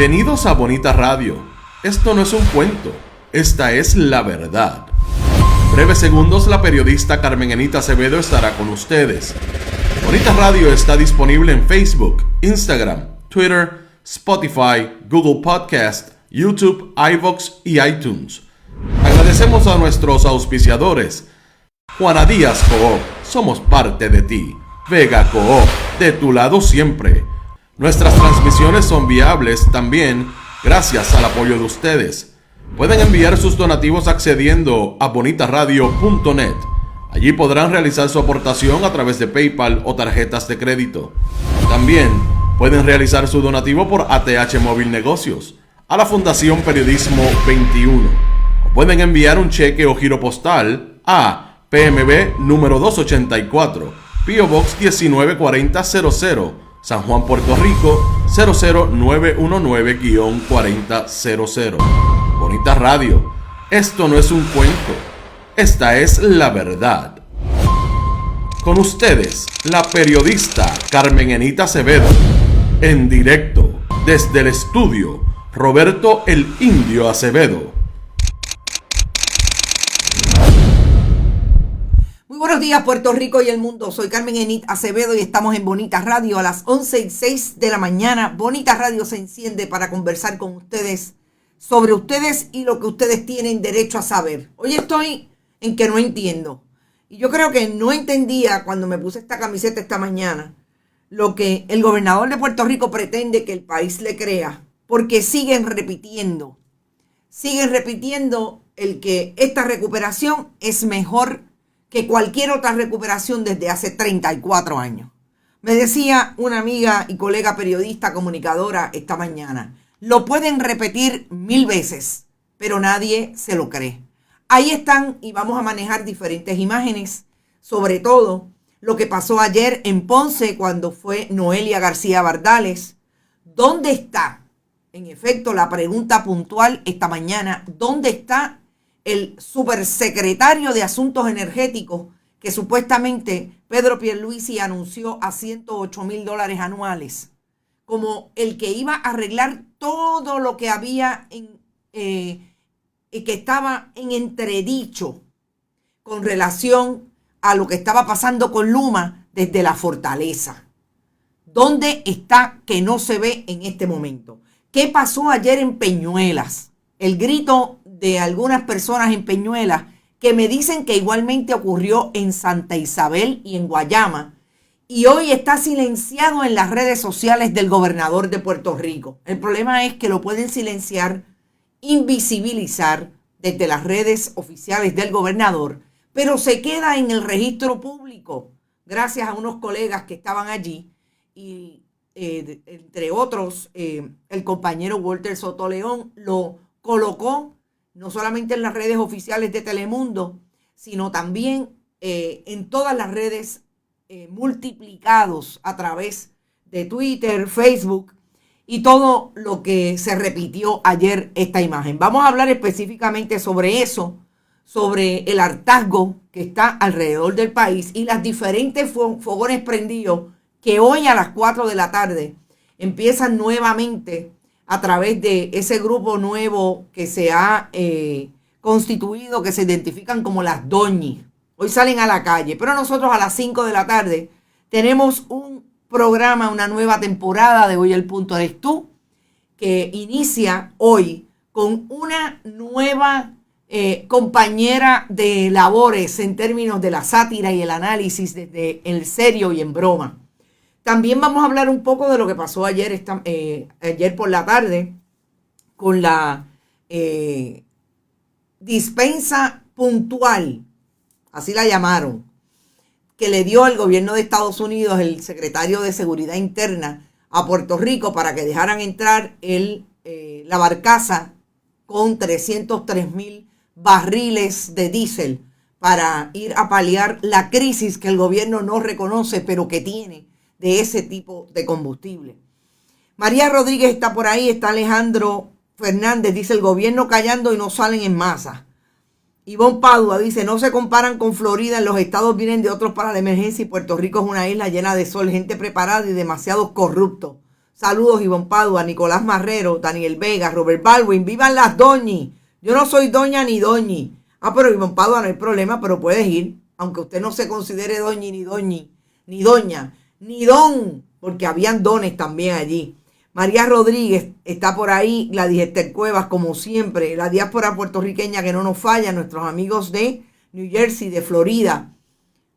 Bienvenidos a Bonita Radio. Esto no es un cuento, esta es la verdad. En breves segundos, la periodista Carmen Enita Acevedo estará con ustedes. Bonita Radio está disponible en Facebook, Instagram, Twitter, Spotify, Google Podcast, YouTube, iVoox y iTunes. Agradecemos a nuestros auspiciadores. Juana Díaz Coop, somos parte de ti. Vega Coop, de tu lado siempre. Nuestras transmisiones son viables también gracias al apoyo de ustedes. Pueden enviar sus donativos accediendo a bonitaradio.net. Allí podrán realizar su aportación a través de PayPal o tarjetas de crédito. También pueden realizar su donativo por ATH Móvil Negocios a la Fundación Periodismo 21. O pueden enviar un cheque o giro postal a PMB número 284, P.O. Box 194000, San Juan, Puerto Rico 00919-4000. Bonita Radio, esto no es un cuento, esta es la verdad. Con ustedes, la periodista Carmen Enita Acevedo, en directo desde el estudio Roberto el Indio Acevedo. Buenos días, Puerto Rico y el mundo. Soy Carmen Enita Acevedo y estamos en Bonita Radio a las 11:06 de la mañana. Bonita Radio se enciende para conversar con ustedes sobre ustedes y lo que ustedes tienen derecho a saber. Hoy estoy en que no entiendo. Y yo creo que no entendía cuando me puse esta camiseta esta mañana lo que el gobernador de Puerto Rico pretende que el país le crea, porque siguen repitiendo el que esta recuperación es mejor que cualquier otra recuperación desde hace 34 años. Me decía una amiga y colega periodista comunicadora esta mañana, lo pueden repetir 1000 veces, pero nadie se lo cree. Ahí están y vamos a manejar diferentes imágenes, sobre todo lo que pasó ayer en Ponce cuando fue Noelia García Bardales. ¿Dónde está? En efecto, la pregunta puntual esta mañana, ¿dónde está el supersecretario de Asuntos Energéticos que supuestamente Pedro Pierluisi anunció a $108,000 anuales como el que iba a arreglar todo lo que había que estaba en entredicho con relación a lo que estaba pasando con Luma desde la fortaleza? ¿Dónde está que no se ve en este momento? ¿Qué pasó ayer en Peñuelas? El grito de algunas personas en Peñuelas que me dicen que igualmente ocurrió en Santa Isabel y en Guayama, y hoy está silenciado en las redes sociales del gobernador de Puerto Rico. El problema es que lo pueden silenciar, invisibilizar desde las redes oficiales del gobernador, pero se queda en el registro público gracias a unos colegas que estaban allí y entre otros el compañero Walter Soto León lo colocó no solamente en las redes oficiales de Telemundo, sino también en todas las redes multiplicados a través de Twitter, Facebook y todo lo que se repitió ayer esta imagen. Vamos a hablar específicamente sobre eso, sobre el hartazgo que está alrededor del país y las diferentes fogones prendidos que hoy a las 4 de la tarde empiezan nuevamente a través de ese grupo nuevo que se ha constituido, que se identifican como las doñis. Hoy salen a la calle, pero nosotros a las 5 de la tarde tenemos un programa, una nueva temporada de Hoy el Punto Eres Tú, que inicia hoy con una nueva compañera de labores en términos de la sátira y el análisis desde el serio y en broma. También vamos a hablar un poco de lo que pasó ayer por la tarde con la dispensa puntual, así la llamaron, que le dio el gobierno de Estados Unidos, el secretario de Seguridad Interna, a Puerto Rico para que dejaran entrar la barcaza con 303,000 barriles de diésel para ir a paliar la crisis que el gobierno no reconoce, pero que tiene de ese tipo de combustible. María Rodríguez está por ahí, está Alejandro Fernández, dice el gobierno callando y no salen en masa. Ivonne Padua dice, no se comparan con Florida, en los estados vienen de otros para la emergencia y Puerto Rico es una isla llena de sol, gente preparada y demasiados corruptos. Saludos, Ivonne Padua, Nicolás Marrero, Daniel Vega, Robert Baldwin. ¡Vivan las doñi! Yo no soy doña ni doñi. Pero Ivonne Padua no hay problema, pero puedes ir. Aunque usted no se considere doñi, ni doña, ni don, porque habían dones también allí. María Rodríguez está por ahí, Gladys Esther Cuevas, como siempre, la diáspora puertorriqueña que no nos falla, nuestros amigos de New Jersey, de Florida.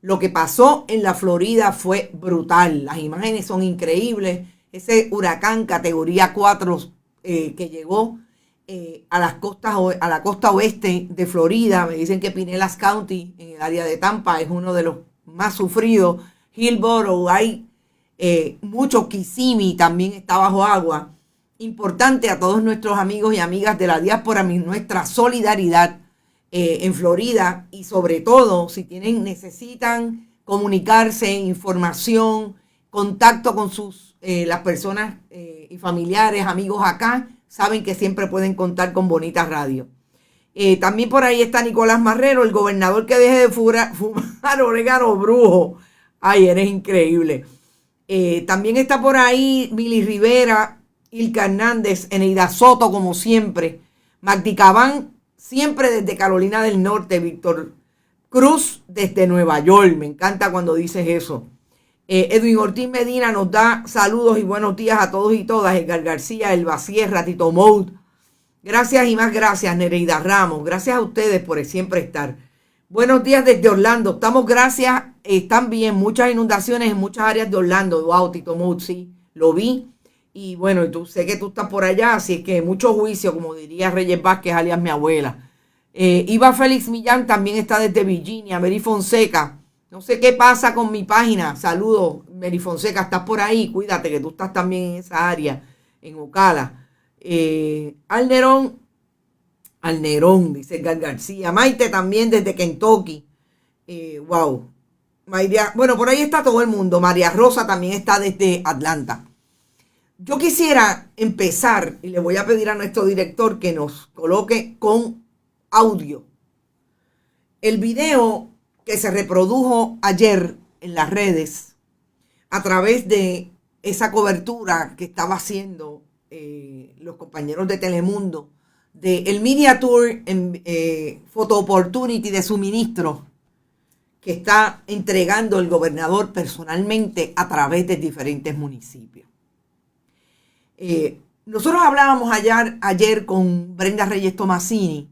Lo que pasó en la Florida fue brutal, las imágenes son increíbles. Ese huracán categoría 4 que llegó a la costa oeste de Florida, me dicen que Pinellas County, en el área de Tampa, es uno de los más sufridos. Hillsborough, hay mucho. Kissimmee también está bajo agua. Importante a todos nuestros amigos y amigas de la diáspora, nuestra solidaridad en Florida, y sobre todo si necesitan comunicarse, información, contacto con las personas y familiares, amigos acá, saben que siempre pueden contar con Bonita Radio. También por ahí está Nicolás Marrero, el gobernador que deje de fumar orégano brujo. Ay, eres increíble. También está por ahí Mili Rivera, Ilka Hernández, Eneida Soto, como siempre. Magdi Cabán, siempre desde Carolina del Norte. Víctor Cruz, desde Nueva York. Me encanta cuando dices eso. Edwin Ortiz Medina nos da saludos y buenos días a todos y todas. Edgar García, Elba Sierra, Tito Moud. Gracias y más gracias, Nereida Ramos. Gracias a ustedes por siempre estar. Buenos días desde Orlando. Estamos, gracias. Están bien, muchas inundaciones en muchas áreas de Orlando. Wow, Tito Mood, sí, lo vi. Y bueno, sé que tú estás por allá, así es que mucho juicio, como diría Reyes Vázquez, alias mi abuela. Iba Félix Millán también está desde Virginia. Mary Fonseca, no sé qué pasa con mi página. Saludos, Mary Fonseca, estás por ahí. Cuídate que tú estás también en esa área, en Ocala. Alnerón, dice Edgar García. Maite también desde Kentucky. Wow. Bueno, por ahí está todo el mundo. María Rosa también está desde Atlanta. Yo quisiera empezar, y le voy a pedir a nuestro director que nos coloque con audio el video que se reprodujo ayer en las redes a través de esa cobertura que estaba haciendo los compañeros de Telemundo del Media Tour en Photo Opportunity de su ministro, que está entregando el gobernador personalmente a través de diferentes municipios. Nosotros hablábamos ayer con Brenda Reyes Tomasini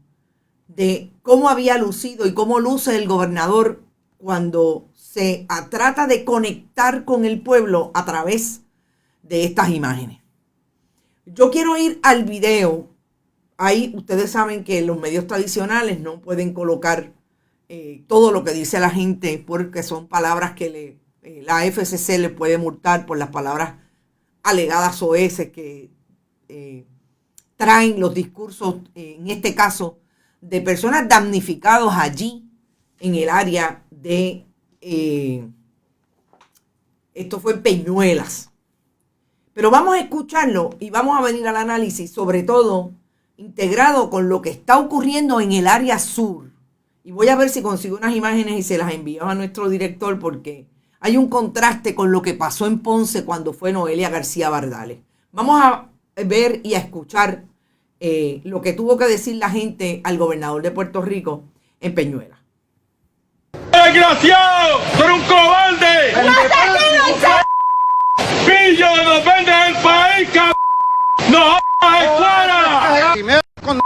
de cómo había lucido y cómo luce el gobernador cuando se trata de conectar con el pueblo a través de estas imágenes. Yo quiero ir al video. Ahí ustedes saben que los medios tradicionales no pueden colocar todo lo que dice la gente, porque son palabras que la FCC le puede multar por las palabras alegadas soeces que traen los discursos, en este caso, de personas damnificados allí en el área de, esto fue en Peñuelas. Pero vamos a escucharlo y vamos a venir al análisis, sobre todo integrado con lo que está ocurriendo en el área sur. Y voy a ver si consigo unas imágenes y se las envío a nuestro director, porque hay un contraste con lo que pasó en Ponce cuando fue Noelia García Bardales. Vamos a ver y a escuchar lo que tuvo que decir la gente al gobernador de Puerto Rico en Peñuelas. ¡Desgraciado! ¡Tú eres un cobarde! ¡Pillo, nos venden el país, cabrón! ¡No fuera! Y me con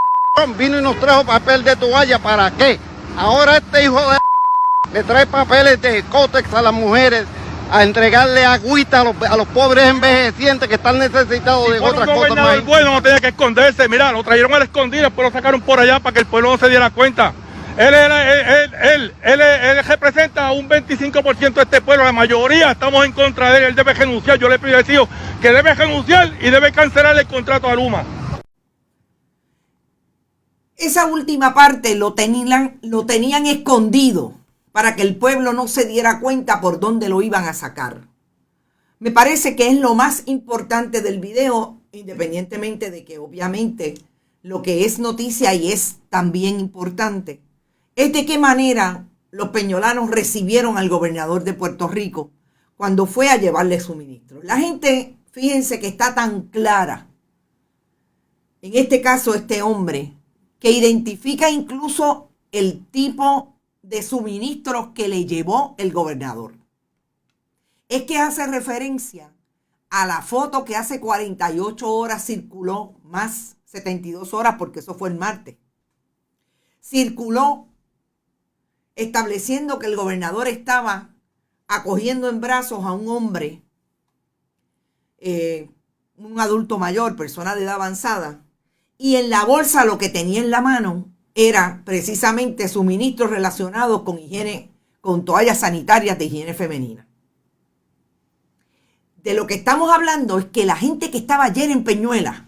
vino y nos trajo papel de toalla, ¿para qué? Ahora este hijo de le trae papeles de Cotex a las mujeres, a entregarle agüita a los pobres envejecientes que están necesitados de otras cosas más. El pueblo no tenía que esconderse, mira, lo trajeron a la escondida, después lo sacaron por allá para que el pueblo no se diera cuenta. Él representa un 25% de este pueblo, la mayoría estamos en contra de él debe renunciar. Yo le pido al tío que debe renunciar y debe cancelar el contrato a Luma. Esa última parte lo tenían escondido para que el pueblo no se diera cuenta por dónde lo iban a sacar. Me parece que es lo más importante del video, independientemente de que obviamente lo que es noticia y es también importante, es de qué manera los peñolanos recibieron al gobernador de Puerto Rico cuando fue a llevarle suministros. La gente fíjense que está tan clara, en este caso este hombre, que identifica incluso el tipo de suministros que le llevó el gobernador. Es que hace referencia a la foto que hace 48 horas circuló, más 72 horas porque eso fue el martes. Circuló estableciendo que el gobernador estaba acogiendo en brazos a un hombre, un adulto mayor, persona de edad avanzada, y en la bolsa lo que tenía en la mano era precisamente suministros relacionados con higiene, con toallas sanitarias de higiene femenina. De lo que estamos hablando es que la gente que estaba ayer en Peñuelas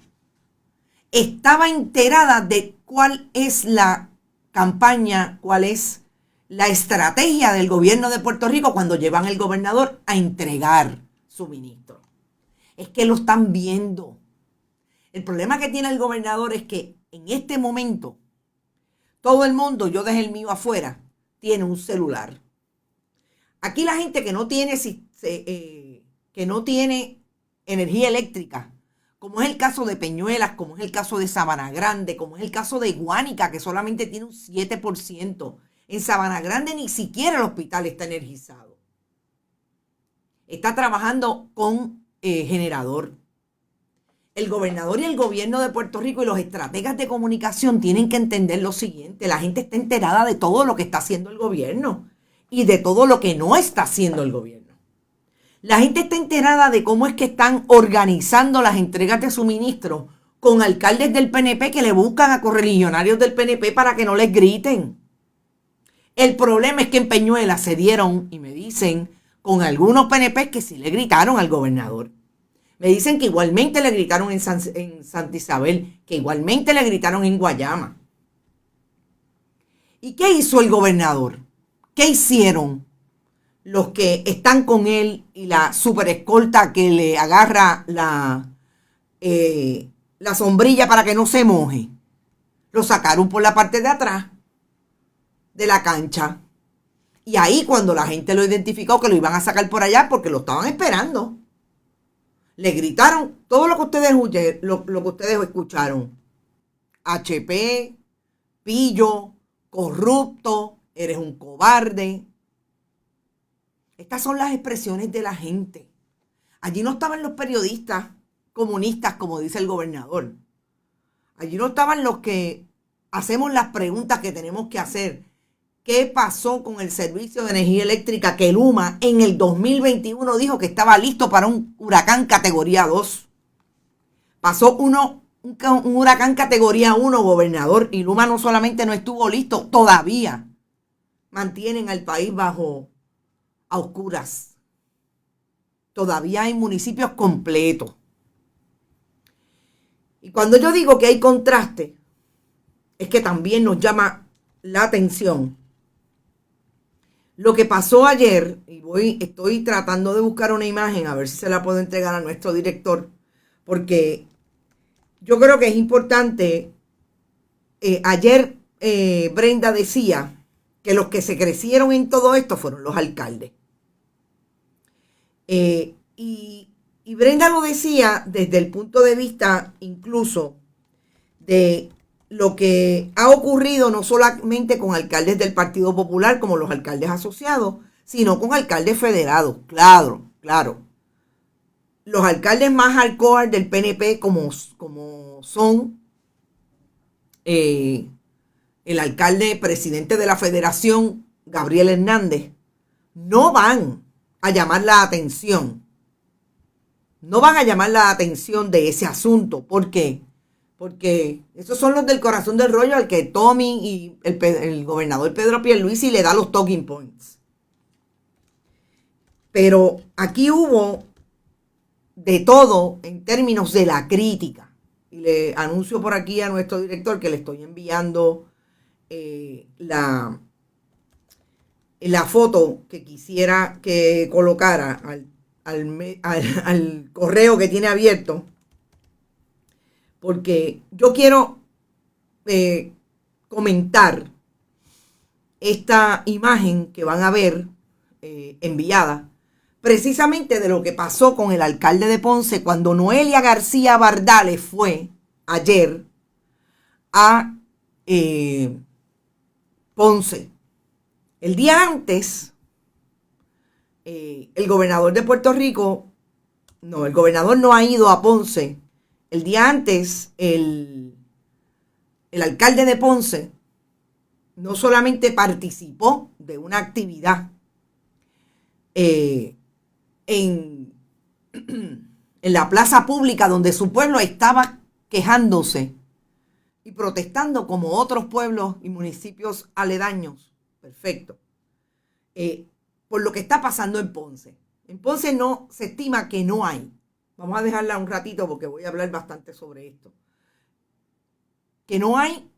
estaba enterada de cuál es la campaña, cuál es la estrategia del gobierno de Puerto Rico cuando llevan al gobernador a entregar suministros. Es que lo están viendo. El problema que tiene el gobernador es que en este momento todo el mundo, yo dejé el mío afuera, tiene un celular. Aquí la gente que no tiene energía eléctrica, como es el caso de Peñuelas, como es el caso de Sabana Grande, como es el caso de Guánica, que solamente tiene un 7%. En Sabana Grande ni siquiera el hospital está energizado. Está trabajando con generador. El gobernador y el gobierno de Puerto Rico y los estrategas de comunicación tienen que entender lo siguiente. La gente está enterada de todo lo que está haciendo el gobierno y de todo lo que no está haciendo el gobierno. La gente está enterada de cómo es que están organizando las entregas de suministros con alcaldes del PNP que le buscan a correligionarios del PNP para que no les griten. El problema es que en Peñuelas se dieron, y me dicen, con algunos PNP que sí le gritaron al gobernador. Me dicen que igualmente le gritaron en Santa Isabel, que igualmente le gritaron en Guayama. ¿Y qué hizo el gobernador? ¿Qué hicieron los que están con él y la super escolta que le agarra la sombrilla para que no se moje? Lo sacaron por la parte de atrás de la cancha. Y ahí cuando la gente lo identificó que lo iban a sacar por allá porque lo estaban esperando, le gritaron todo lo que ustedes escucharon. HP, pillo, corrupto, eres un cobarde. Estas son las expresiones de la gente. Allí no estaban los periodistas comunistas, como dice el gobernador. Allí no estaban los que hacemos las preguntas que tenemos que hacer. ¿Qué pasó con el servicio de energía eléctrica que Luma en el 2021 dijo que estaba listo para un huracán categoría 2? Pasó un huracán categoría 1, gobernador, y Luma no solamente no estuvo listo, todavía mantienen al país a oscuras. Todavía hay municipios completos. Y cuando yo digo que hay contraste, es que también nos llama la atención lo que pasó ayer, y estoy tratando de buscar una imagen a ver si se la puedo entregar a nuestro director, porque yo creo que es importante. Ayer Brenda decía que los que se crecieron en todo esto fueron los alcaldes. Y Brenda lo decía desde el punto de vista incluso de lo que ha ocurrido no solamente con alcaldes del Partido Popular como los alcaldes asociados, sino con alcaldes federados. Claro. Los alcaldes más hardcore del PNP como son el alcalde presidente de la federación, Gabriel Hernández, no van a llamar la atención. No van a llamar la atención de ese asunto. ¿Por qué? Porque esos son los del corazón del rollo al que Tommy y el gobernador Pedro Pierluisi le da los talking points. Pero aquí hubo de todo en términos de la crítica. Y le anuncio por aquí a nuestro director que le estoy enviando la foto que quisiera que colocara al correo que tiene abierto. Porque yo quiero comentar esta imagen que van a ver enviada precisamente de lo que pasó con el alcalde de Ponce cuando Noelia García Bardales fue ayer a Ponce. El día antes, el gobernador de Puerto Rico, el gobernador no ha ido a Ponce. El día antes, el alcalde de Ponce no solamente participó de una actividad en la plaza pública donde su pueblo estaba quejándose y protestando como otros pueblos y municipios aledaños. Perfecto. Por lo que está pasando en Ponce. En Ponce no se estima que no hay. Vamos a dejarla un ratito porque voy a hablar bastante sobre esto. Que no hay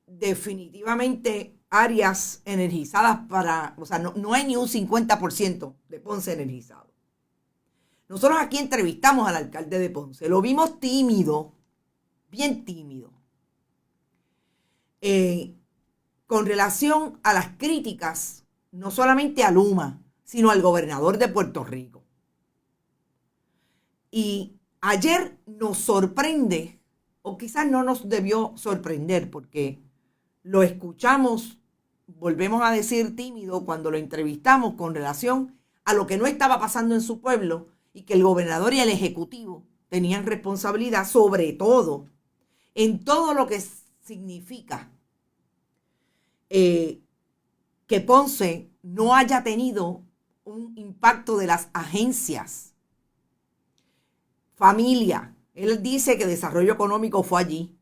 definitivamente áreas energizadas no hay ni un 50% de Ponce energizado. Nosotros aquí entrevistamos al alcalde de Ponce. Lo vimos tímido, bien tímido. Con relación a las críticas, no solamente a Luma, sino al gobernador de Puerto Rico. Y ayer nos sorprende, o quizás no nos debió sorprender, porque lo escuchamos, volvemos a decir tímido, cuando lo entrevistamos con relación a lo que no estaba pasando en su pueblo y que el gobernador y el ejecutivo tenían responsabilidad, sobre todo en todo lo que significa que Ponce no haya tenido un impacto de las agencias. Familia, él dice que desarrollo económico fue allí.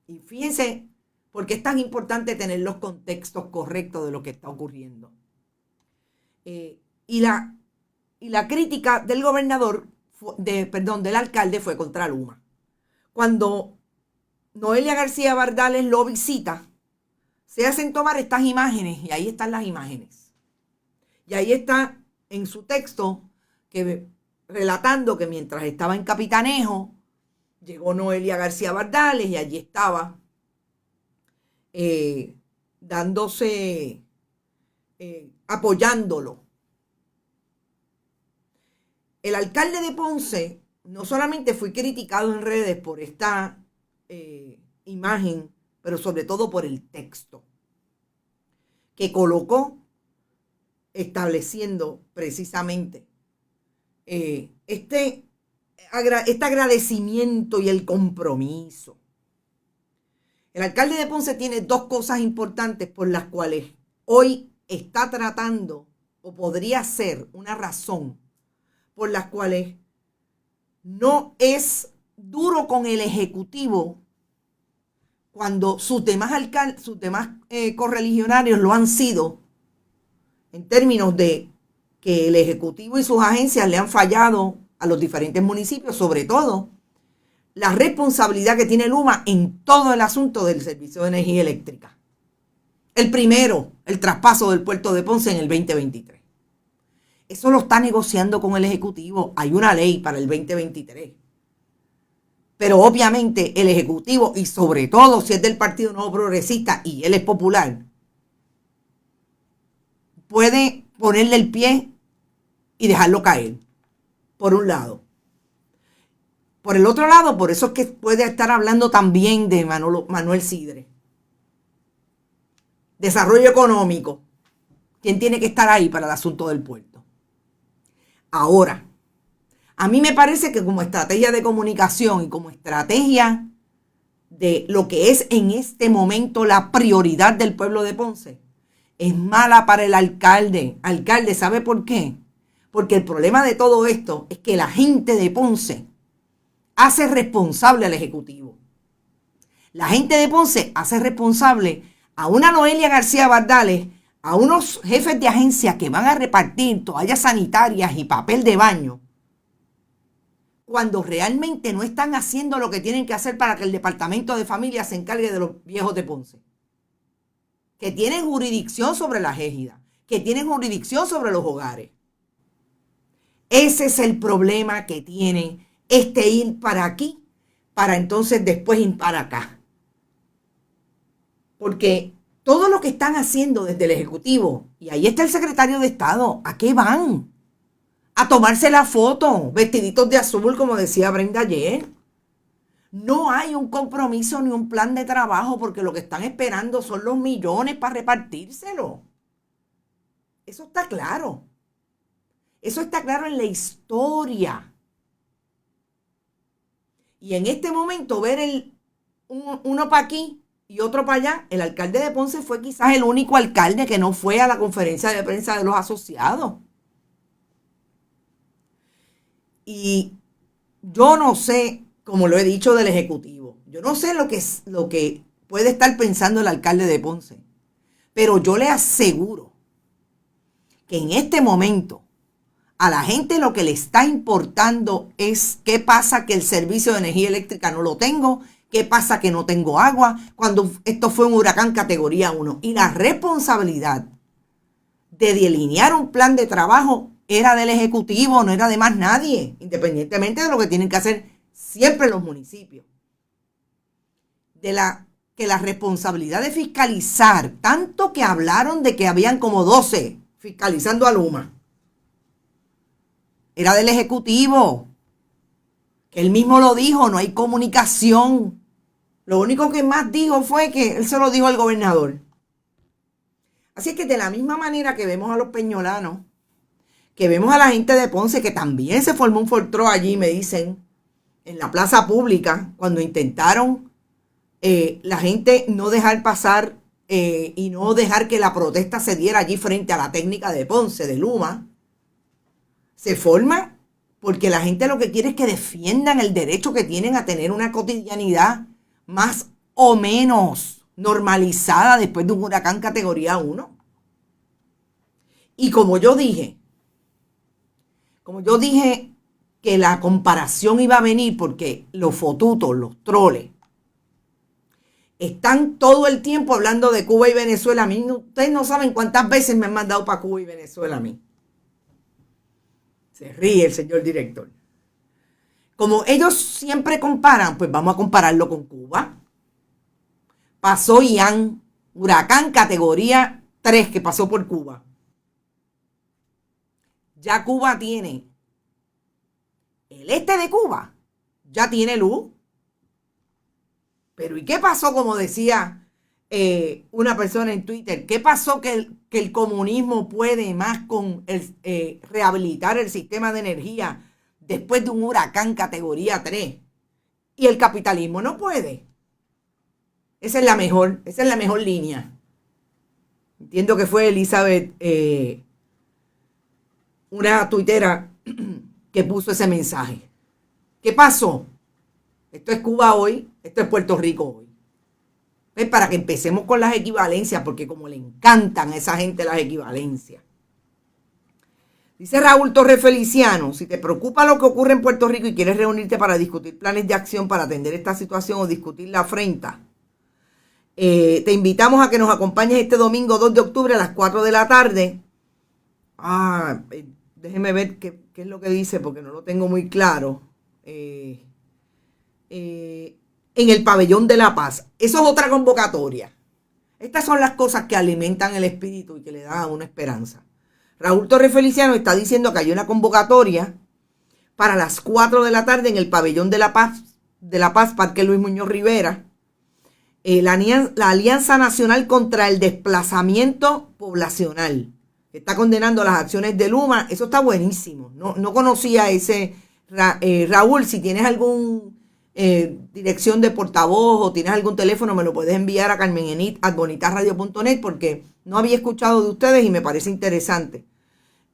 Y fíjense por qué es tan importante tener los contextos correctos de lo que está ocurriendo. Y la crítica del gobernador, del alcalde fue contra Luma. Cuando Noelia García Bardales lo visita, se hacen tomar estas imágenes y ahí están las imágenes. Y ahí está en su texto relatando que mientras estaba en Capitanejo, llegó Noelia García Bardales y allí estaba apoyándolo. El alcalde de Ponce no solamente fue criticado en redes por esta imagen, pero sobre todo por el texto que colocó estableciendo precisamente este agradecimiento y el compromiso. El alcalde de Ponce tiene dos cosas importantes por las cuales hoy está tratando, o podría ser una razón por las cuales no es duro con el ejecutivo cuando sus demás correligionarios lo han sido, en términos de que el ejecutivo y sus agencias le han fallado a los diferentes municipios, sobre todo la responsabilidad que tiene Luma en todo el asunto del servicio de energía eléctrica. El primero, el traspaso del puerto de Ponce en el 2023. Eso lo está negociando con el Ejecutivo. Hay una ley para el 2023. Pero obviamente el Ejecutivo, y sobre todo si es del Partido Nuevo Progresista y él es popular, puede ponerle el pie y dejarlo caer, por un lado. Por el otro lado, por eso es que puede estar hablando también de Manuel Sidre. Desarrollo económico. ¿Quién tiene que estar ahí para el asunto del puerto? Ahora, a mí me parece que como estrategia de comunicación y como estrategia de lo que es en este momento la prioridad del pueblo de Ponce, es mala para el alcalde. Alcalde, ¿sabe por qué? Porque el problema de todo esto es que la gente de Ponce hace responsable al Ejecutivo. La gente de Ponce hace responsable a una Noelia García Bardales, a unos jefes de agencia que van a repartir toallas sanitarias y papel de baño, cuando realmente no están haciendo lo que tienen que hacer para que el Departamento de Familia se encargue de los viejos de Ponce, que tienen jurisdicción sobre las égidas, que tienen jurisdicción sobre los hogares. Ese es el problema que tiene ir para aquí, para entonces después ir para acá. Porque todo lo que están haciendo desde el Ejecutivo, y ahí está el secretario de Estado, ¿a qué van? a tomarse la foto, vestiditos de azul, como decía Brenda ayer. No hay un compromiso ni un plan de trabajo porque lo que están esperando son los millones para repartírselo. Eso está claro. Eso está claro en la historia. Y en este momento ver uno para aquí y otro para allá, el alcalde de Ponce fue quizás el único alcalde que no fue a la conferencia de prensa de los asociados. Y yo no sé, como lo he dicho del Ejecutivo, yo no sé lo que puede estar pensando el alcalde de Ponce, pero yo le aseguro que en este momento a la gente lo que le está importando es qué pasa que el servicio de energía eléctrica no lo tengo, qué pasa que no tengo agua, cuando esto fue un huracán categoría 1. Y la responsabilidad de delinear un plan de trabajo era del Ejecutivo, no era de más nadie, independientemente de lo que tienen que hacer siempre los municipios. Que la responsabilidad de fiscalizar, tanto que hablaron de que habían como 12 fiscalizando a Luma, era del Ejecutivo. Él mismo lo dijo, no hay comunicación. Lo único que más dijo fue que él se lo dijo al gobernador. Así que de la misma manera que vemos a los peñolanos, que vemos a la gente de Ponce, que también se formó un fortró allí, me dicen, en la plaza pública, cuando intentaron la gente no dejar pasar y no dejar que la protesta se diera allí frente a la técnica de Ponce, de Luma, se forma porque la gente lo que quiere es que defiendan el derecho que tienen a tener una cotidianidad más o menos normalizada después de un huracán categoría 1. Y como yo dije que la comparación iba a venir porque los fotutos, los troles, están todo el tiempo hablando de Cuba y Venezuela. A mí, ustedes no saben cuántas veces me han mandado para Cuba y Venezuela a mí. Se ríe el señor director. Como ellos siempre comparan, pues vamos a compararlo con Cuba. Pasó Ian, huracán categoría 3 que pasó por Cuba. Ya Cuba tiene, el este de Cuba ya tiene luz. Pero ¿y qué pasó? Como decía una persona en Twitter, ¿qué pasó que el comunismo puede más con rehabilitar el sistema de energía después de un huracán categoría 3? Y el capitalismo no puede. Esa es la mejor línea. Entiendo que fue Elizabeth, una tuitera que puso ese mensaje. ¿Qué pasó? Esto es Cuba hoy, esto es Puerto Rico hoy. Es para que empecemos con las equivalencias, porque como le encantan a esa gente las equivalencias. Dice Raúl Torres Feliciano, si te preocupa lo que ocurre en Puerto Rico y quieres reunirte para discutir planes de acción para atender esta situación o discutir la afrenta, te invitamos a que nos acompañes este domingo 2 de octubre a las 4 de la tarde. Déjeme ver qué es lo que dice porque no lo tengo muy claro. En el Pabellón de la Paz. Eso es otra convocatoria. Estas son las cosas que alimentan el espíritu y que le dan a una esperanza. Raúl Torres Feliciano está diciendo que hay una convocatoria para las 4 de la tarde en el Pabellón de la Paz, Parque Luis Muñoz Rivera. La Alianza Nacional contra el Desplazamiento Poblacional está condenando las acciones de Luma. Eso está buenísimo. No conocía ese. Raúl, si tienes algún dirección de portavoz o tienes algún teléfono, me lo puedes enviar a carmenenit@bonitasradio.net porque no había escuchado de ustedes y me parece interesante.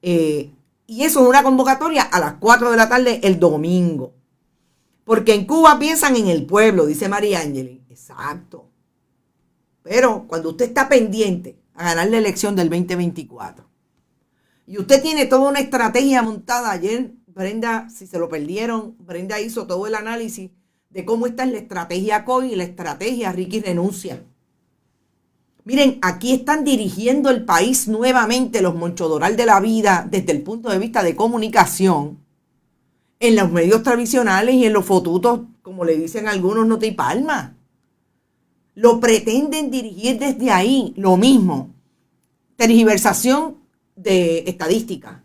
Y eso es una convocatoria a las 4 de la tarde el domingo. Porque en Cuba piensan en el pueblo, dice María Ángel. Exacto. Pero cuando usted está pendiente a ganar la elección del 2024 y usted tiene toda una estrategia montada, ayer Brenda, si se lo perdieron, Brenda hizo todo el análisis de cómo está la estrategia COI y la estrategia Ricky Renuncia. Miren, aquí están dirigiendo el país nuevamente los Moncho Doral de la vida desde el punto de vista de comunicación en los medios tradicionales y en los fotutos, como le dicen algunos, nota y palma. Lo pretenden dirigir desde ahí, lo mismo. Tergiversación de estadística.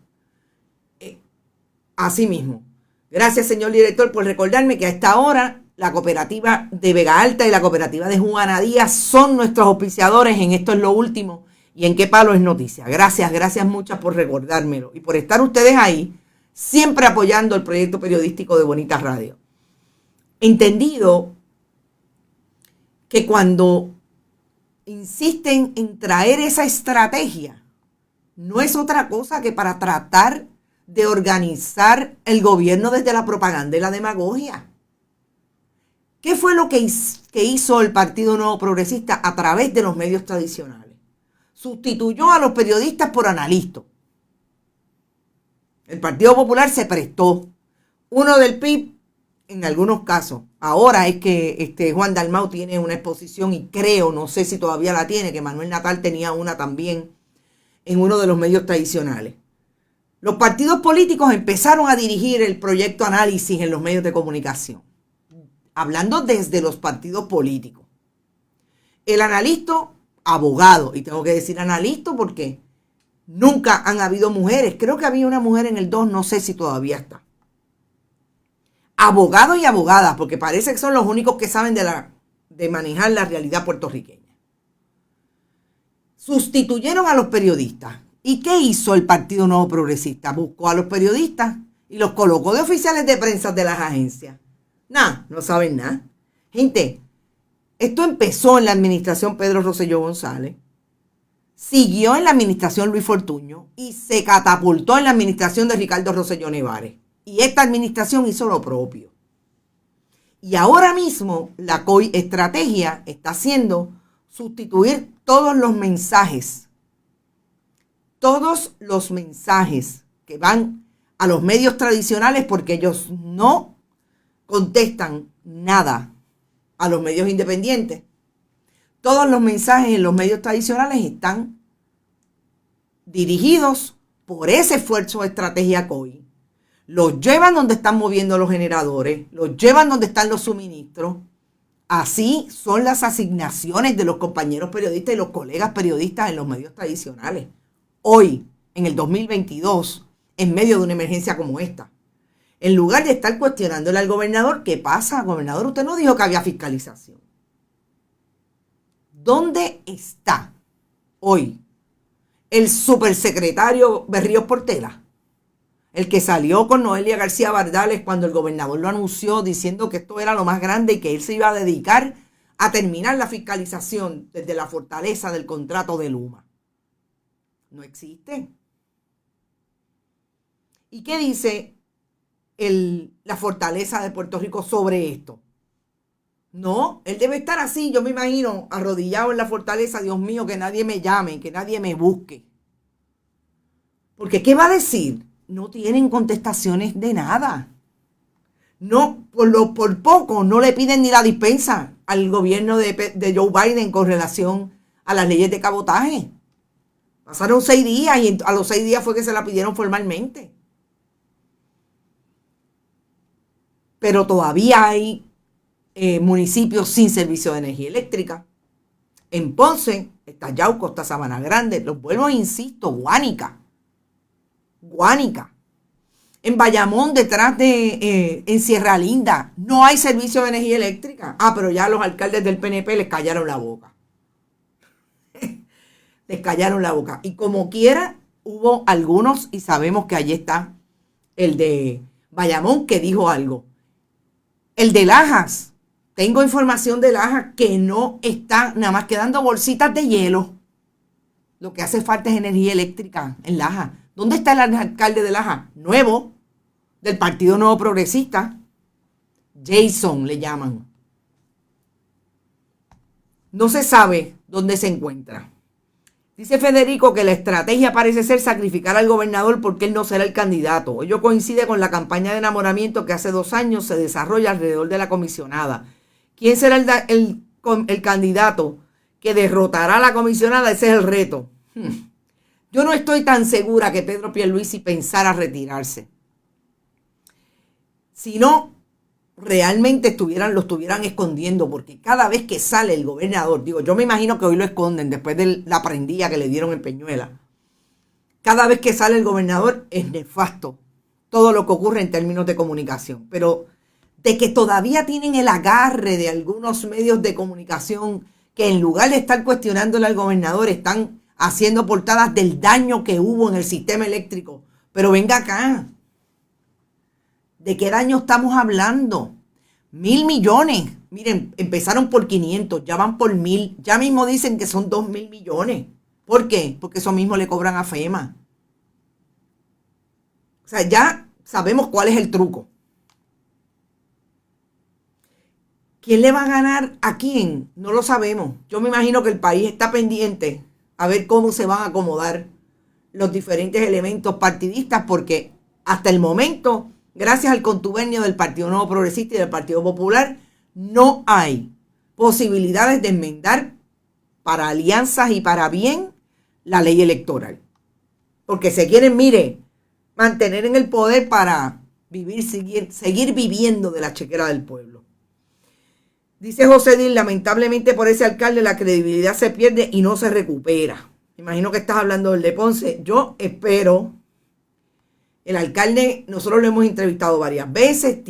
Así mismo. Gracias, señor director, por recordarme que a esta hora la cooperativa de Vega Alta y la cooperativa de Juana Díaz son nuestros auspiciadores en Esto es lo Último y en Qué Palo es Noticia. Gracias muchas por recordármelo y por estar ustedes ahí, siempre apoyando el proyecto periodístico de Bonita Radio. Entendido que cuando insisten en traer esa estrategia, no es otra cosa que para tratar de organizar el gobierno desde la propaganda y la demagogia. ¿Qué fue lo que hizo el Partido Nuevo Progresista a través de los medios tradicionales? Sustituyó a los periodistas por analistas. El Partido Popular se prestó. Uno del PIB en algunos casos. Ahora es que Juan Dalmau tiene una exposición y creo, no sé si todavía la tiene, que Manuel Natal tenía una también en uno de los medios tradicionales. Los partidos políticos empezaron a dirigir el proyecto análisis en los medios de comunicación, hablando desde los partidos políticos. El analista, abogado, y tengo que decir analista porque nunca han habido mujeres. Creo que había una mujer en el 2, no sé si todavía está. Abogados y abogadas, porque parece que son los únicos que saben de manejar la realidad puertorriqueña. Sustituyeron a los periodistas. ¿Y qué hizo el Partido Nuevo Progresista? Buscó a los periodistas y los colocó de oficiales de prensa de las agencias. Nada, no saben nada. Gente, esto empezó en la administración Pedro Rosselló González, siguió en la administración Luis Fortuño y se catapultó en la administración de Ricardo Rosselló Nevares. Y esta administración hizo lo propio. Y ahora mismo la COI estrategia está haciendo sustituir todos los mensajes que van a los medios tradicionales porque ellos no contestan nada a los medios independientes. Todos los mensajes en los medios tradicionales están dirigidos por ese esfuerzo de estrategia COI. Los llevan donde están moviendo los generadores, los llevan donde están los suministros. Así son las asignaciones de los compañeros periodistas y los colegas periodistas en los medios tradicionales. Hoy, en el 2022, en medio de una emergencia como esta, en lugar de estar cuestionándole al gobernador, ¿qué pasa, gobernador? Usted no dijo que había fiscalización. ¿Dónde está hoy el supersecretario Berríos Portela? El que salió con Noelia García Bardales cuando el gobernador lo anunció diciendo que esto era lo más grande y que él se iba a dedicar a terminar la fiscalización desde la fortaleza del contrato de Luma. No existe. ¿Y qué dice la fortaleza de Puerto Rico sobre esto? No, él debe estar así, yo me imagino, arrodillado en la fortaleza, Dios mío, que nadie me llame, que nadie me busque. Porque ¿qué va a decir? No tienen contestaciones de nada. No, por poco no le piden ni la dispensa al gobierno de Joe Biden con relación a las leyes de cabotaje. Pasaron 6 días y a los 6 días fue que se la pidieron formalmente. Pero todavía hay municipios sin servicio de energía eléctrica. En Ponce está Yauco, está Sabana Grande. Los vuelvo, insisto, Guánica. En Bayamón, detrás en Sierra Linda, no hay servicio de energía eléctrica. Pero ya los alcaldes del PNP les callaron la boca. Les callaron la boca. Y como quiera, hubo algunos, y sabemos que allí está el de Bayamón, que dijo algo. El de Lajas, tengo información de Lajas que no está nada más quedando bolsitas de hielo. Lo que hace falta es energía eléctrica en Lajas. ¿Dónde está el alcalde de Lajas? Nuevo, del Partido Nuevo Progresista. Jason le llaman. No se sabe dónde se encuentra. Dice Federico que la estrategia parece ser sacrificar al gobernador porque él no será el candidato. Ello coincide con la campaña de enamoramiento que hace 2 años se desarrolla alrededor de la comisionada. ¿Quién será el candidato que derrotará a la comisionada? Ese es el reto. Yo no estoy tan segura que Pedro Pierluisi pensara retirarse. Si no, realmente lo estuvieran escondiendo, porque cada vez que sale el gobernador, yo me imagino que hoy lo esconden después de la prendilla que le dieron en Peñuela. Cada vez que sale el gobernador es nefasto todo lo que ocurre en términos de comunicación. Pero de que todavía tienen el agarre de algunos medios de comunicación que en lugar de estar cuestionándole al gobernador, están haciendo portadas del daño que hubo en el sistema eléctrico. Pero venga acá, ¿de qué daño estamos hablando? 1.000 millones. Miren, empezaron por 500, ya van por 1.000. Ya mismo dicen que son 2.000 millones. ¿Por qué? Porque eso mismo le cobran a FEMA. O sea, ya sabemos cuál es el truco. ¿Quién le va a ganar a quién? No lo sabemos. Yo me imagino que el país está pendiente a ver cómo se van a acomodar los diferentes elementos partidistas, porque hasta el momento, gracias al contubernio del Partido Nuevo Progresista y del Partido Popular, no hay posibilidades de enmendar para alianzas y para bien la ley electoral. Porque se quieren, mire, mantener en el poder para seguir viviendo de la chequera del pueblo. Dice José Díaz, lamentablemente por ese alcalde la credibilidad se pierde y no se recupera. Imagino que estás hablando del de Ponce. Yo espero, el alcalde, nosotros lo hemos entrevistado varias veces,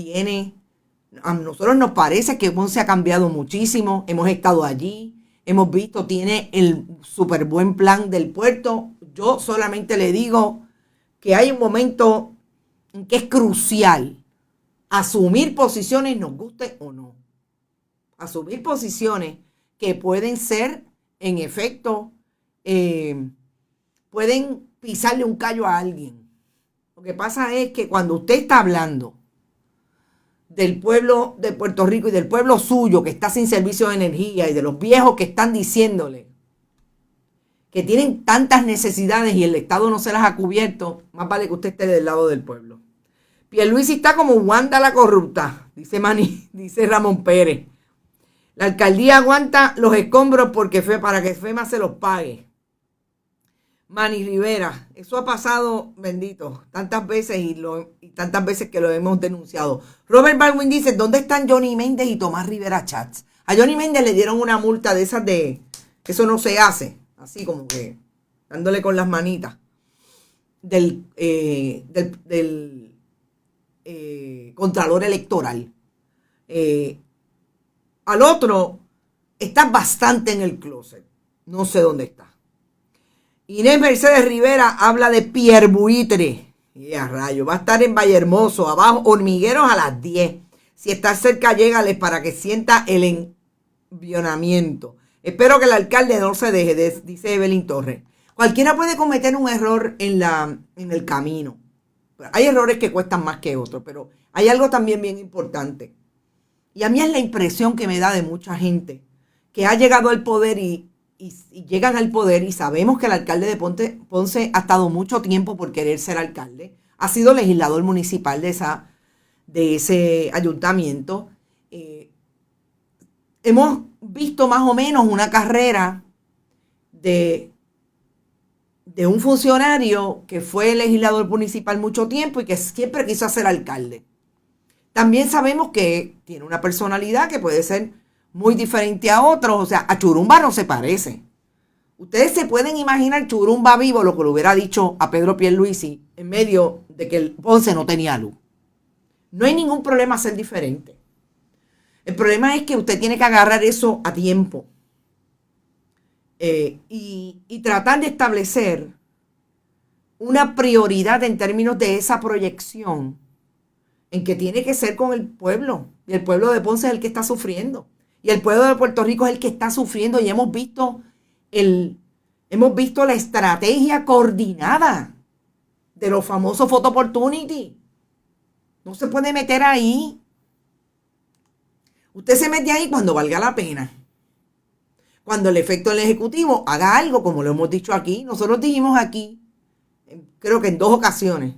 a nosotros nos parece que Ponce ha cambiado muchísimo, hemos estado allí, hemos visto, tiene el súper buen plan del puerto. Yo solamente le digo que hay un momento en que es crucial asumir posiciones, nos guste o no. Asumir posiciones que pueden ser, en efecto, pueden pisarle un callo a alguien. Lo que pasa es que cuando usted está hablando del pueblo de Puerto Rico y del pueblo suyo que está sin servicio de energía y de los viejos que están diciéndole que tienen tantas necesidades y el Estado no se las ha cubierto, más vale que usted esté del lado del pueblo. Pierluisi está como Wanda la corrupta, dice Ramón Pérez. La alcaldía aguanta los escombros para que FEMA se los pague. Manny Rivera, eso ha pasado, bendito, tantas veces y tantas veces que lo hemos denunciado. Robert Baldwin dice, ¿dónde están Johnny Méndez y Tomás Rivera Chats? A Johnny Méndez le dieron una multa de esas de, eso no se hace, así como que dándole con las manitas, del Contralor Electoral. Al otro está bastante en el closet. No sé dónde está. Inés Mercedes Rivera habla de Pierre Buitre. Y a rayo, va a estar en Vallehermoso, abajo, Hormigueros a las 10. Si está cerca, llégales para que sienta el envionamiento. Espero que el alcalde no se deje, dice Evelyn Torres. Cualquiera puede cometer un error en el camino. Hay errores que cuestan más que otros, pero hay algo también bien importante. Y a mí es la impresión que me da de mucha gente que ha llegado al poder y llegan al poder y sabemos que el alcalde de Ponce ha estado mucho tiempo por querer ser alcalde, ha sido legislador municipal de ese ayuntamiento. Hemos visto más o menos una carrera de un funcionario que fue legislador municipal mucho tiempo y que siempre quiso ser alcalde. También sabemos que tiene una personalidad que puede ser muy diferente a otros. O sea, a Churumba no se parece. Ustedes se pueden imaginar Churumba vivo, lo que le hubiera dicho a Pedro Pierluisi en medio de que el Ponce no tenía luz. No hay ningún problema ser diferente. El problema es que usted tiene que agarrar eso a tiempo. Y tratar de establecer una prioridad en términos de esa proyección en que tiene que ser con el pueblo. Y el pueblo de Ponce es el que está sufriendo. Y el pueblo de Puerto Rico es el que está sufriendo. Y hemos visto la estrategia coordinada de los famosos photo opportunity. No se puede meter ahí. Usted se mete ahí cuando valga la pena. Cuando el efecto del Ejecutivo haga algo, como lo hemos dicho aquí. Nosotros dijimos aquí, creo que en 2 ocasiones,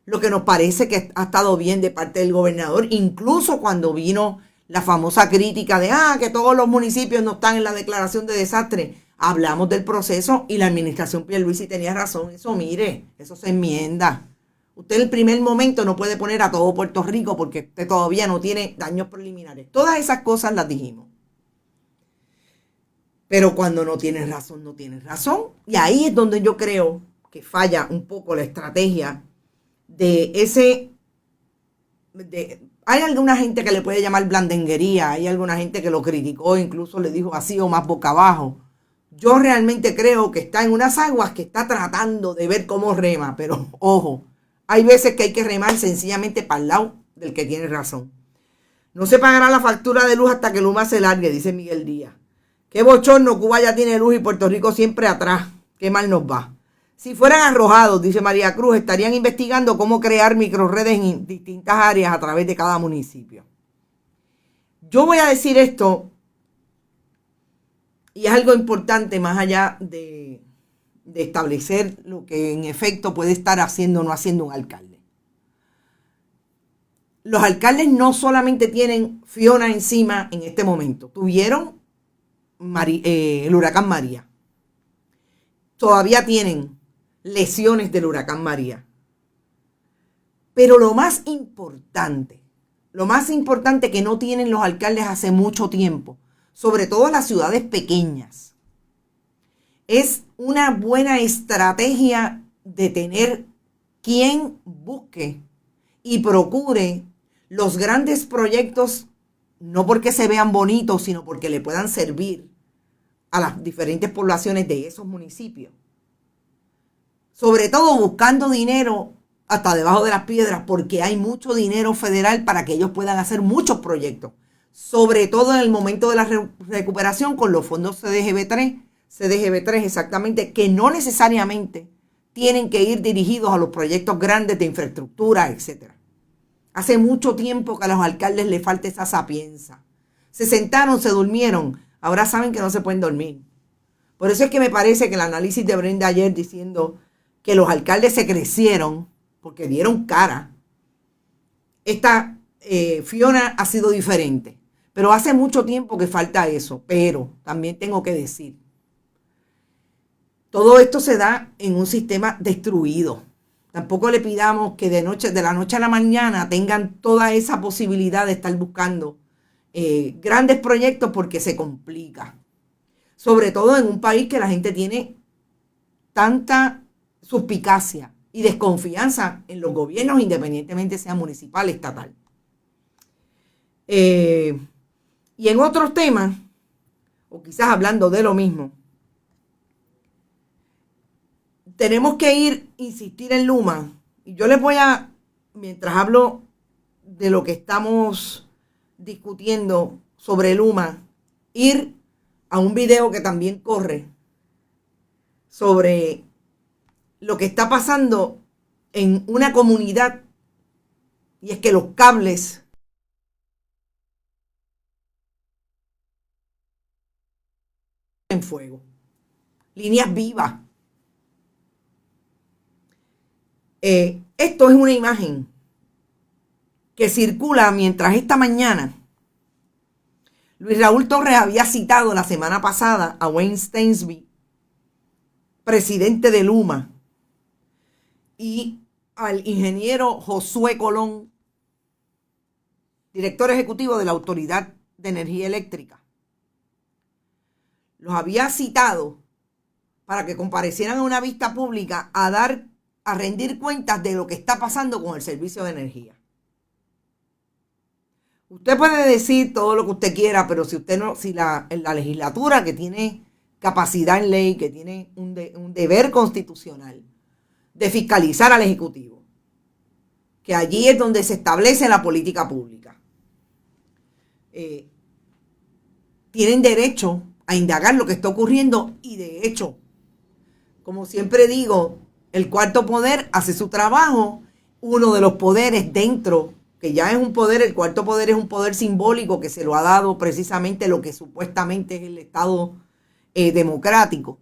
lo que nos parece que ha estado bien de parte del gobernador, incluso cuando vino la famosa crítica de que todos los municipios no están en la declaración de desastre. Hablamos del proceso y la administración Pierluisi tenía razón. Eso, mire, eso se enmienda. Usted en el primer momento no puede poner a todo Puerto Rico porque usted todavía no tiene daños preliminares. Todas esas cosas las dijimos. Pero cuando no tienes razón, no tienes razón. Y ahí es donde yo creo que falla un poco la estrategia de ese... hay alguna gente que le puede llamar blandenguería, hay alguna gente que lo criticó, incluso le dijo así o más boca abajo. Yo realmente creo que está en unas aguas que está tratando de ver cómo rema, pero ojo, hay veces que hay que remar sencillamente para el lado del que tiene razón. No se pagará la factura de luz hasta que Luma se largue, dice Miguel Díaz. Qué bochorno, Cuba ya tiene luz y Puerto Rico siempre atrás. Qué mal nos va. Si fueran arrojados, dice María Cruz, estarían investigando cómo crear microredes en distintas áreas a través de cada municipio. Yo voy a decir esto, y es algo importante más allá de establecer lo que en efecto puede estar haciendo o no haciendo un alcalde. Los alcaldes no solamente tienen Fiona encima en este momento, tuvieron el huracán María. Todavía tienen lesiones del huracán María. Pero lo más importante que no tienen los alcaldes hace mucho tiempo, sobre todo en las ciudades pequeñas, es una buena estrategia de tener quien busque y procure los grandes proyectos, no porque se vean bonitos, sino porque le puedan servir a las diferentes poblaciones de esos municipios. Sobre todo buscando dinero hasta debajo de las piedras, porque hay mucho dinero federal para que ellos puedan hacer muchos proyectos. Sobre todo en el momento de la recuperación con los fondos CDGB3 exactamente, que no necesariamente tienen que ir dirigidos a los proyectos grandes de infraestructura, etc. Hace mucho tiempo que a los alcaldes les falta esa sapienza. Se sentaron, se durmieron, ahora saben que no se pueden dormir. Por eso es que me parece que el análisis de Brenda ayer diciendo que los alcaldes se crecieron porque dieron cara. Esta Fiona ha sido diferente, pero hace mucho tiempo que falta eso. Pero también tengo que decir, todo esto se da en un sistema destruido. Tampoco le pidamos que de la noche a la mañana tengan toda esa posibilidad de estar buscando grandes proyectos, porque se complica. Sobre todo en un país que la gente tiene tanta suspicacia y desconfianza en los gobiernos, independientemente sea municipal, estatal. Y en otros temas, o quizás hablando de lo mismo, tenemos que insistir en Luma. Y yo les voy a, mientras hablo de lo que estamos discutiendo sobre Luma, ir a un video que también corre sobre lo que está pasando en una comunidad, y es que los cables en fuego, líneas vivas. Esto es una imagen que circula mientras esta mañana Luis Raúl Torres había citado la semana pasada a Wayne Stainsby, presidente de Luma, y al ingeniero Josué Colón, director ejecutivo de la Autoridad de Energía Eléctrica. Los había citado para que comparecieran a una vista pública a rendir cuentas de lo que está pasando con el servicio de energía. Usted puede decir todo lo que usted quiera, pero si la legislatura, que tiene capacidad en ley, que tiene un deber constitucional de fiscalizar al Ejecutivo, que allí es donde se establece la política pública, tienen derecho a indagar lo que está ocurriendo. Y de hecho, como siempre digo, el cuarto poder hace su trabajo. Uno de los poderes dentro, que ya es un poder, el cuarto poder es un poder simbólico que se lo ha dado precisamente lo que supuestamente es el Estado democrático.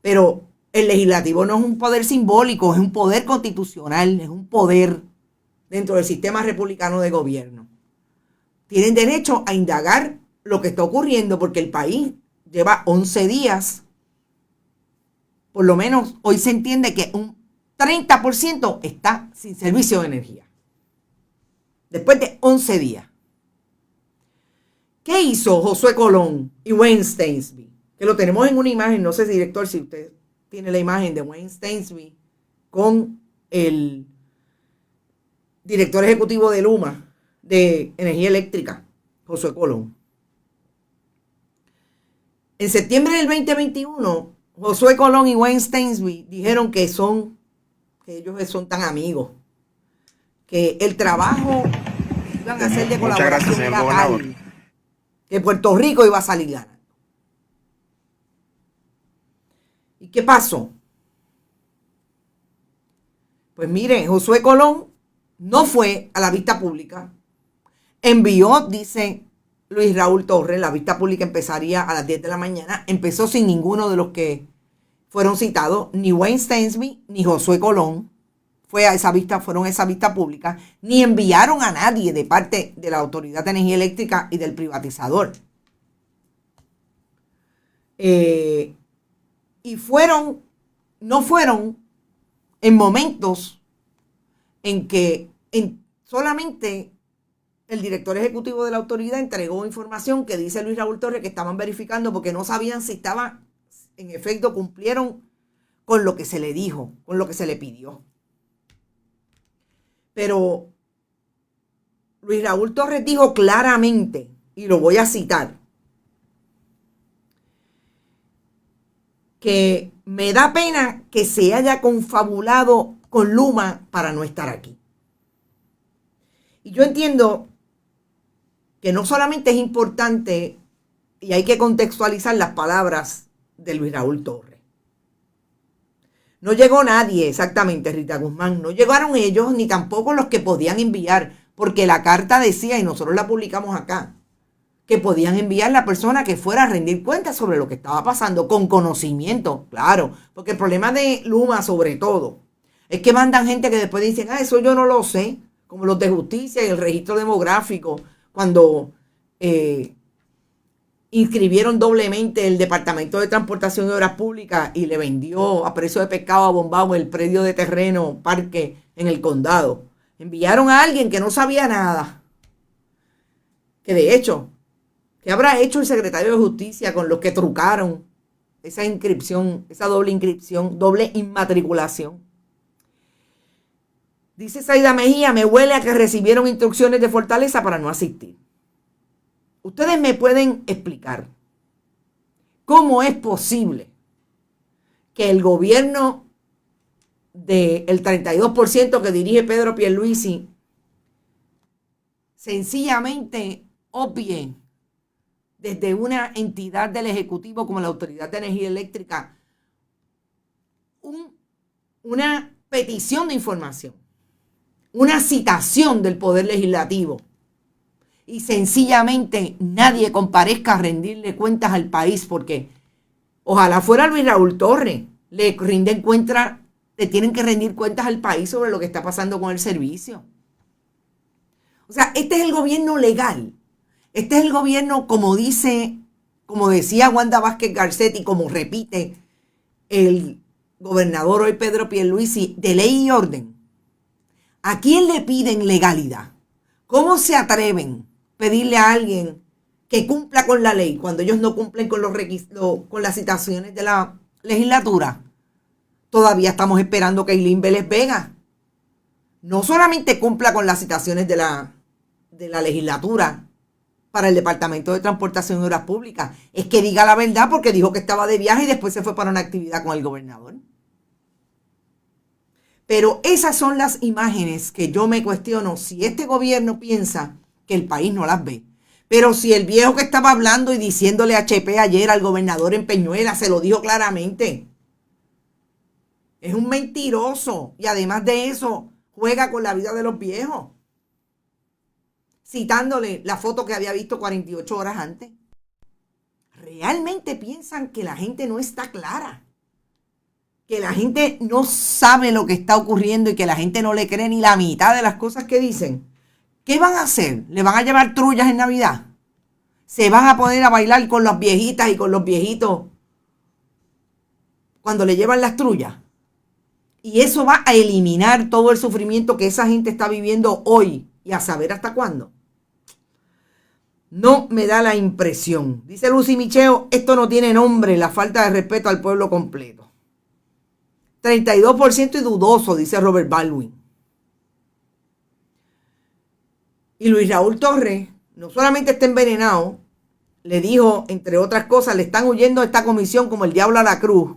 Pero el legislativo no es un poder simbólico, es un poder constitucional, es un poder dentro del sistema republicano de gobierno. Tienen derecho a indagar lo que está ocurriendo, porque el país lleva 11 días, por lo menos hoy se entiende que un 30% está sin servicio de energía. Después de 11 días. ¿Qué hizo Josué Colón y Wayne Stainsby? Que lo tenemos en una imagen, no sé, director, si usted tiene la imagen de Wayne Stainsby con el director ejecutivo de Luma, de Energía Eléctrica, Josué Colón. En septiembre del 2021, Josué Colón y Wayne Stainsby dijeron que ellos son tan amigos, que el trabajo iban a hacer de colaboración era tal, que Puerto Rico iba a salir ganando. ¿Y qué pasó? Pues miren, Josué Colón no fue a la vista pública. Envió, dice Luis Raúl Torres, la vista pública empezaría a las 10 de la mañana. Empezó sin ninguno de los que fueron citados, ni Wayne Stainsby, ni Josué Colón. Fueron a esa vista pública, ni enviaron a nadie de parte de la Autoridad de Energía Eléctrica y del privatizador. Y no fueron en momentos en que solamente el director ejecutivo de la autoridad entregó información que dice Luis Raúl Torres que estaban verificando porque no sabían si en efecto cumplieron con lo que se le dijo, con lo que se le pidió. Pero Luis Raúl Torres dijo claramente, y lo voy a citar, que me da pena que se haya confabulado con Luma para no estar aquí. Y yo entiendo que no solamente es importante y hay que contextualizar las palabras de Luis Raúl Torres. No llegó nadie, exactamente, Rita Guzmán. No llegaron ellos ni tampoco los que podían enviar, porque la carta decía, y nosotros la publicamos acá, que podían enviar la persona que fuera a rendir cuentas sobre lo que estaba pasando, con conocimiento, claro. Porque el problema de Luma, sobre todo, es que mandan gente que después dicen, eso yo no lo sé, como los de justicia y el registro demográfico, cuando inscribieron doblemente el Departamento de Transportación y Obras Públicas y le vendió a precio de pescado a Bombao el predio de terreno parque en el condado. Enviaron a alguien que no sabía nada. Que de hecho, ¿qué habrá hecho el secretario de Justicia con los que trucaron esa inscripción, esa doble inscripción, doble inmatriculación? Dice Saida Mejía, me huele a que recibieron instrucciones de Fortaleza para no asistir. Ustedes me pueden explicar cómo es posible que el gobierno del 32% que dirige Pedro Pierluisi sencillamente obvie desde una entidad del Ejecutivo como la Autoridad de Energía Eléctrica una petición de información, una citación del Poder Legislativo, y sencillamente nadie comparezca a rendirle cuentas al país, porque ojalá fuera Luis Raúl Torres, le tienen que rendir cuentas al país sobre lo que está pasando con el servicio. O sea, este es el gobierno legal. Este es el gobierno, como decía Wanda Vázquez Garcet y como repite el gobernador hoy Pedro Pierluisi, de ley y orden. ¿A quién le piden legalidad? ¿Cómo se atreven a pedirle a alguien que cumpla con la ley cuando ellos no cumplen con con las citaciones de la legislatura? Todavía estamos esperando que Ailín Vélez Vega no solamente cumpla con las citaciones de la legislatura para el Departamento de Transportación y Obras Públicas, es que diga la verdad, porque dijo que estaba de viaje y después se fue para una actividad con el gobernador. Pero esas son las imágenes que yo me cuestiono si este gobierno piensa que el país no las ve. Pero si el viejo que estaba hablando y diciéndole a HP ayer al gobernador en Peñuela se lo dijo claramente, es un mentiroso y además de eso juega con la vida de los viejos, citándole la foto que había visto 48 horas antes. ¿Realmente piensan que la gente no está clara? Que la gente no sabe lo que está ocurriendo y que la gente no le cree ni la mitad de las cosas que dicen. ¿Qué van a hacer? ¿Le van a llevar trullas en Navidad? ¿Se van a poner a bailar con las viejitas y con los viejitos cuando le llevan las trullas? Y eso va a eliminar todo el sufrimiento que esa gente está viviendo hoy y a saber hasta cuándo. No me da la impresión. Dice Lucy Micheo, esto no tiene nombre, la falta de respeto al pueblo completo. 32% y dudoso, dice Robert Baldwin. Y Luis Raúl Torres no solamente está envenenado, le dijo, entre otras cosas, le están huyendo a esta comisión como el diablo a la cruz.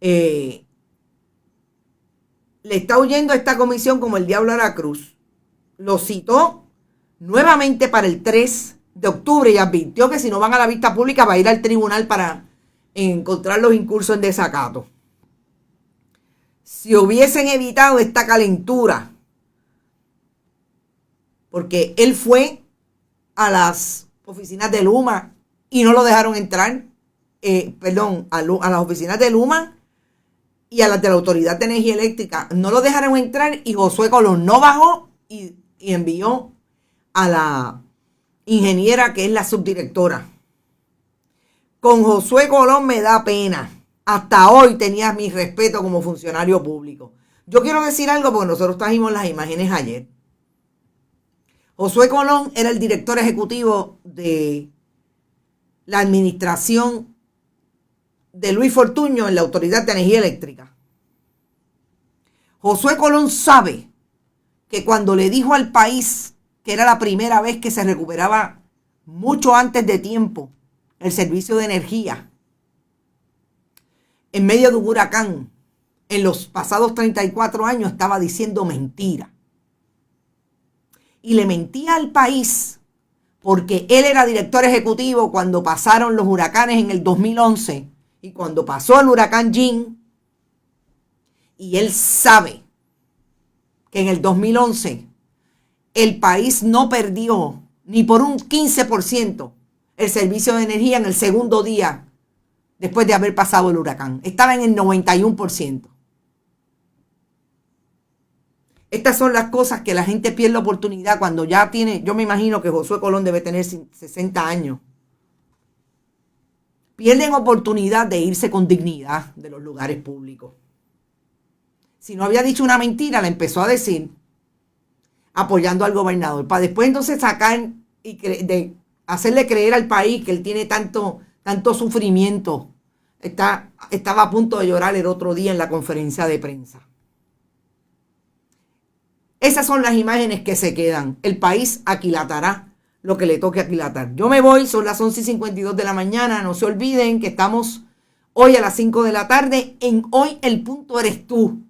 Le está huyendo a esta comisión como el diablo a la cruz. Lo citó nuevamente para el 3 de octubre y advirtió que si no van a la vista pública va a ir al tribunal para encontrar los incursos en desacato. Si hubiesen evitado esta calentura, porque él fue a las oficinas de Luma y no lo dejaron entrar, a las oficinas de Luma y a las de la Autoridad de Energía Eléctrica, no lo dejaron entrar y Josué Colón no bajó y envió a la ingeniera que es la subdirectora. Con Josué Colón me da pena. Hasta hoy tenía mi respeto como funcionario público. Yo quiero decir algo porque nosotros trajimos las imágenes ayer. Josué Colón era el director ejecutivo de la administración de Luis Fortuño en la Autoridad de Energía Eléctrica. Josué Colón sabe que cuando le dijo al país que era la primera vez que se recuperaba mucho antes de tiempo el servicio de energía en medio de un huracán, en los pasados 34 años estaba diciendo mentira. Y le mentía al país porque él era director ejecutivo cuando pasaron los huracanes en el 2011 y cuando pasó el huracán Jean. Y él sabe que en el 2011 el país no perdió ni por un 15% el servicio de energía en el segundo día después de haber pasado el huracán. Estaba en el 91%. Estas son las cosas que la gente pierde la oportunidad cuando ya tiene, yo me imagino que Josué Colón debe tener 60 años. Pierden oportunidad de irse con dignidad de los lugares públicos. Si no había dicho una mentira, la empezó a decir apoyando al gobernador, para después entonces sacar y hacerle creer al país que él tiene tanto sufrimiento. Estaba a punto de llorar el otro día en la conferencia de prensa. Esas son las imágenes que se quedan. El país aquilatará lo que le toque aquilatar. Yo me voy, son las 11:52 de la mañana. No se olviden que estamos hoy a las 5 de la tarde en Hoy el Punto Eres Tú.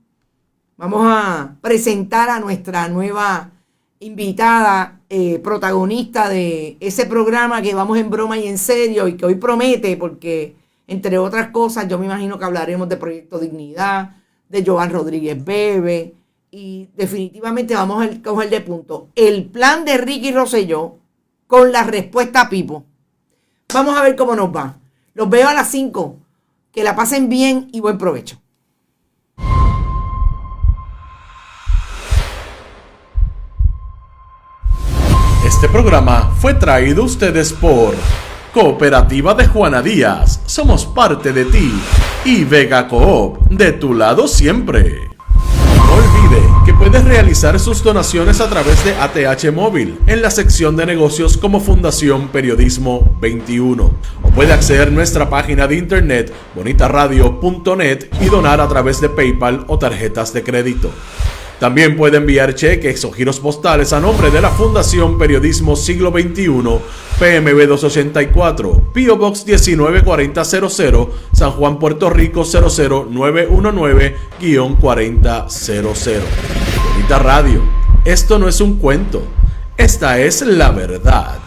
Vamos a presentar a nuestra nueva invitada, protagonista de ese programa que vamos en broma y en serio y que hoy promete, porque entre otras cosas yo me imagino que hablaremos de Proyecto Dignidad, de Joan Rodríguez Bebe y definitivamente vamos a coger de punto el plan de Ricky Rosselló con la respuesta a Pipo. Vamos a ver cómo nos va. Los veo a las 5. Que la pasen bien y buen provecho. Este programa fue traído a ustedes por Cooperativa de Juana Díaz, somos parte de ti, y Vega Coop, de tu lado siempre. No olvide que puedes realizar sus donaciones a través de ATH Móvil en la sección de negocios como Fundación Periodismo 21. O puede acceder a nuestra página de internet bonitaradio.net y donar a través de PayPal o tarjetas de crédito. También puede enviar cheques o giros postales a nombre de la Fundación Periodismo Siglo XXI, PMB 284, P.O. Box 194000, San Juan, Puerto Rico 00919-4000. Bonita Radio, esto no es un cuento, esta es la verdad.